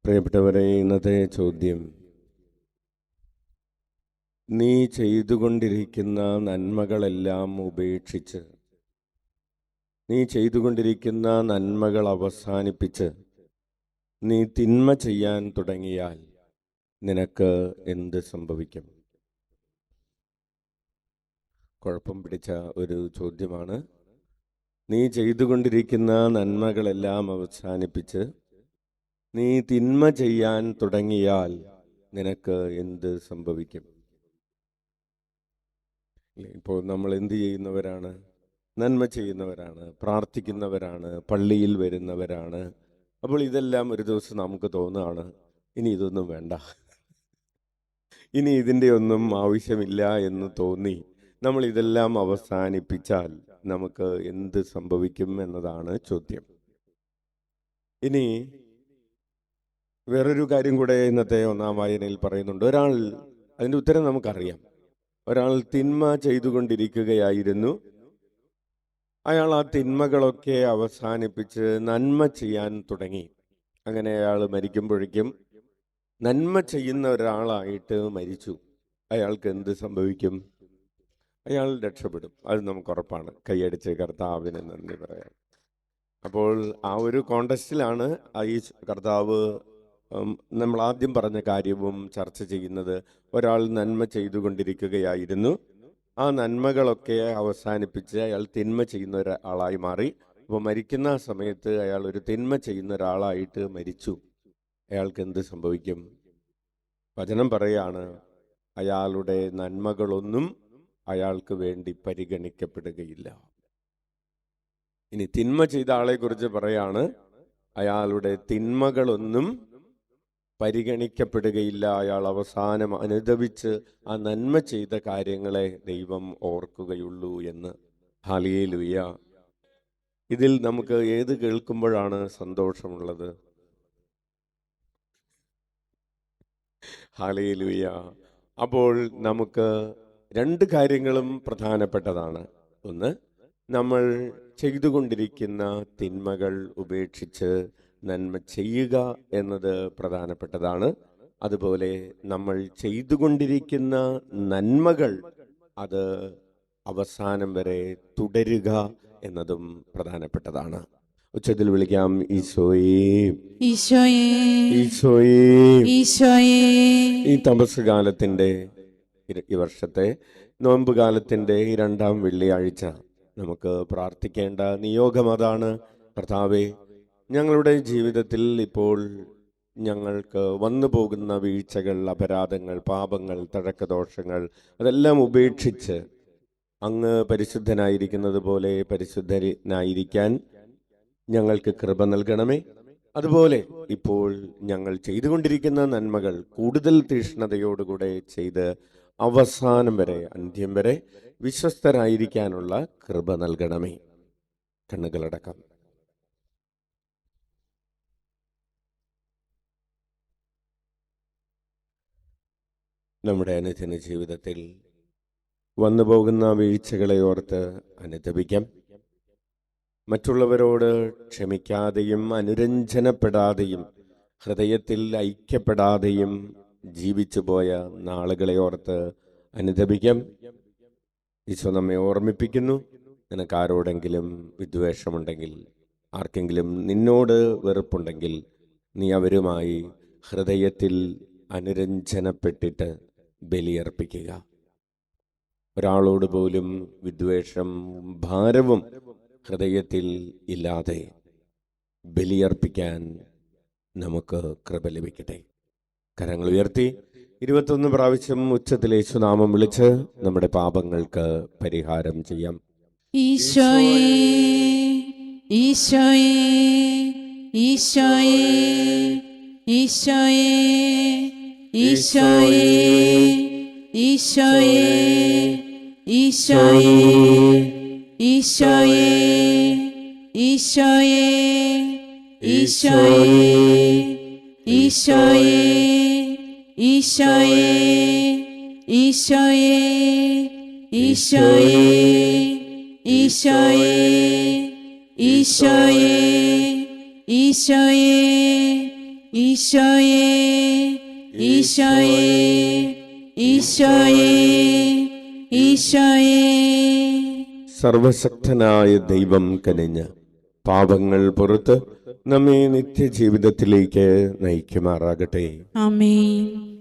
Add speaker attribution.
Speaker 1: പ്രിയപ്പെട്ടവരെ, ഇന്നത്തെ ചോദ്യം: നീ ചെയ്തുകൊണ്ടിരിക്കുന്ന നന്മകളെല്ലാം ഉപേക്ഷിച്ച്, നീ ചെയ്തുകൊണ്ടിരിക്കുന്ന നന്മകൾ അവസാനിപ്പിച്ച് നീ തിന്മ ചെയ്യാൻ തുടങ്ങിയാൽ നിനക്ക് എന്ത് സംഭവിക്കും? കുഴപ്പം പിടിച്ച ഒരു ചോദ്യമാണ്. നീ ചെയ്തുകൊണ്ടിരിക്കുന്ന നന്മകളെല്ലാം അവസാനിപ്പിച്ച് നീ തിന്മ ചെയ്യാൻ തുടങ്ങിയാൽ നിനക്ക് എന്ത് സംഭവിക്കും? ഇപ്പോൾ നമ്മൾ എന്ത് ചെയ്യുന്നവരാണ്? നന്മ ചെയ്യുന്നവരാണ്, പ്രാർത്ഥിക്കുന്നവരാണ്, പള്ളിയിൽ വരുന്നവരാണ്. അപ്പോൾ ഇതെല്ലാം ഒരു ദിവസം നമുക്ക് തോന്നുകയാണ്, ഇനി ഇതൊന്നും വേണ്ട, ഇനി ഇതിൻ്റെ ഒന്നും ആവശ്യമില്ല എന്ന് തോന്നി നമ്മൾ ഇതെല്ലാം അവസാനിപ്പിച്ചാൽ നമുക്ക് എന്ത് സംഭവിക്കും എന്നതാണ് ചോദ്യം. ഇനി വേറൊരു കാര്യം കൂടെ ഇന്നത്തെ ഒന്നാം വായനയിൽ പറയുന്നുണ്ട്. അതിൻ്റെ ഉത്തരം നമുക്കറിയാം. ഒരാൾ തിന്മ ചെയ്തുകൊണ്ടിരിക്കുകയായിരുന്നു. അയാൾ ആ തിന്മകളൊക്കെ അവസാനിപ്പിച്ച് നന്മ ചെയ്യാൻ തുടങ്ങി. അങ്ങനെ അയാൾ മരിക്കുമ്പോഴേക്കും നന്മ ചെയ്യുന്ന ഒരാളായിട്ട് മരിച്ചു. അയാൾക്ക് എന്ത് സംഭവിക്കും? അയാൾ രക്ഷപ്പെടും, അത് നമുക്ക് ഉറപ്പാണ്. കൈയടിച്ച് കർത്താവിന് നന്ദി പറയാം. അപ്പോൾ ആ ഒരു കോണ്ടസ്റ്റിലാണ് ഈ കർത്താവ് നമ്മൾ ആദ്യം പറഞ്ഞ കാര്യവും ചർച്ച ചെയ്യുന്നത്. ഒരാൾ നന്മ ചെയ്തുകൊണ്ടിരിക്കുകയായിരുന്നു. ആ നന്മകളൊക്കെ അവസാനിപ്പിച്ച് അയാൾ തിന്മ ചെയ്യുന്ന ഒരാളായി മാറി. അപ്പോൾ മരിക്കുന്ന സമയത്ത് അയാൾ ഒരു തിന്മ ചെയ്യുന്ന ഒരാളായിട്ട് മരിച്ചു. അയാൾക്ക് എന്ത് സംഭവിക്കും? വചനം പറയാണ്, അയാളുടെ നന്മകളൊന്നും അയാൾക്ക് വേണ്ടി പരിഗണിക്കപ്പെടുകയില്ല. ഇനി തിന്മ ചെയ്ത ആളെ കുറിച്ച് പറയാണ്, അയാളുടെ തിന്മകളൊന്നും പരിഗണിക്കപ്പെടുകയില്ല. അയാൾ അവസാനം അനുദപിച്ച് ആ നന്മ ചെയ്ത കാര്യങ്ങളെ ദൈവം ഓർക്കുകയുള്ളൂ എന്ന്. ഹല്ലേലൂയ! ഇതിൽ നമുക്ക് ഏത് കേൾക്കുമ്പോഴാണ് സന്തോഷമുള്ളത്? ഹല്ലേലൂയ! അപ്പോൾ നമുക്ക് രണ്ട് കാര്യങ്ങളും പ്രധാനപ്പെട്ടതാണ്. ഒന്ന്, നമ്മൾ ചെയ്തുകൊണ്ടിരിക്കുന്ന തിന്മകൾ ഉപേക്ഷിച്ച് നന്മ ചെയ്യുക എന്നത് പ്രധാനപ്പെട്ടതാണ്. അതുപോലെ നമ്മൾ ചെയ്തുകൊണ്ടിരിക്കുന്ന നന്മകൾ അത് അവസാനം വരെ തുടരുക എന്നതും പ്രധാനപ്പെട്ടതാണ്. ഉച്ചത്തിൽ വിളിക്കാം, ഈശോയേ,
Speaker 2: ഈശോയേ,
Speaker 1: ഈശോയേ,
Speaker 2: ഈശോയേ.
Speaker 1: ഈ തപസ് കാലത്തിൻ്റെ, ഈ വർഷത്തെ നോമ്പ് കാലത്തിൻ്റെ ഈ 2ാം വെള്ളിയാഴ്ച നമുക്ക് പ്രാർത്ഥിക്കേണ്ട നിയോഗം അതാണ്. കർത്താവേ, ഞങ്ങളുടെ ജീവിതത്തിൽ ഇപ്പോൾ ഞങ്ങൾക്ക് വന്നു പോകുന്ന വീഴ്ചകൾ, അപരാധങ്ങൾ, പാപങ്ങൾ, തഴക്കദോഷങ്ങൾ അതെല്ലാം ഉപേക്ഷിച്ച് അങ്ങ് പരിശുദ്ധനായിരിക്കുന്നത് പോലെ പരിശുദ്ധനായിരിക്കാൻ ഞങ്ങൾക്ക് കൃപ നൽകണമേ. അതുപോലെ ഇപ്പോൾ ഞങ്ങൾ ചെയ്തുകൊണ്ടിരിക്കുന്ന നന്മകൾ കൂടുതൽ തീഷ്ണതയോടുകൂടെ ചെയ്ത് അവസാനം വരെ, അന്ത്യം വരെ വിശ്വസ്തരായിരിക്കാനുള്ള കൃപ നൽകണമേ. കണ്ണുകളടക്കം. നമ്മുടെ അനുദിന ജീവിതത്തിൽ വന്നു പോകുന്ന വീഴ്ചകളെ ഓർത്ത് അനുതപിക്കാം. മറ്റുള്ളവരോട് ക്ഷമിക്കാതെയും അനുരഞ്ജനപ്പെടാതെയും ഹൃദയത്തിൽ ഐക്യപ്പെടാതെയും ജീവിച്ചു പോയ നാളുകളെ ഓർത്ത് അനുതപിക്കാം. ഈശോ നമ്മെ ഓർമ്മിപ്പിക്കുന്നു, നിനക്ക് ആരോടെങ്കിലും വിദ്വേഷമുണ്ടെങ്കിൽ, ആർക്കെങ്കിലും നിന്നോട് വെറുപ്പുണ്ടെങ്കിൽ, നീ അവരുമായി ഹൃദയത്തിൽ അനുരഞ്ജനപ്പെട്ടിട്ട് ബലിയർപ്പിക്കുക. ഒരാളോട് പോലും വിദ്വേഷം, ഭാരവും ഹൃദയത്തിൽ ഇല്ലാതെ ബലിയർപ്പിക്കാൻ നമുക്ക് കൃപ ലഭിക്കട്ടെ. കരങ്ങൾ ഉയർത്തി 21 പ്രാവശ്യം ഉച്ചത്തിൽ യേശുനാമം വിളിച്ച് നമ്മുടെ പാപങ്ങൾക്ക് പരിഹാരം ചെയ്യാം.
Speaker 2: ഈശോയേ, ഈശോയേ, ഈശോയേ, ഈശോയേ, ഈശോയേ, ഈശോയേ, ഈശോയേ, ഈശോയേ, ഈശോയേ, ഈശോയേ, ഈശോയേ, ഈശോയേ, ഈശോയേ, ഈശോയേ, ഈശോയേ, ഈശോയേ, ഈശോയേ, ഈശോയേ ഈശോയേ ഈശോയേ ഈശോയേ.
Speaker 1: സർവശക്തനായ ദൈവം കനിഞ്ഞ് പാപങ്ങൾ പുറത്ത് നമ്മെ നിത്യജീവിതത്തിലേക്ക് നയിക്കുമാറാകട്ടെ.
Speaker 2: ആമേൻ.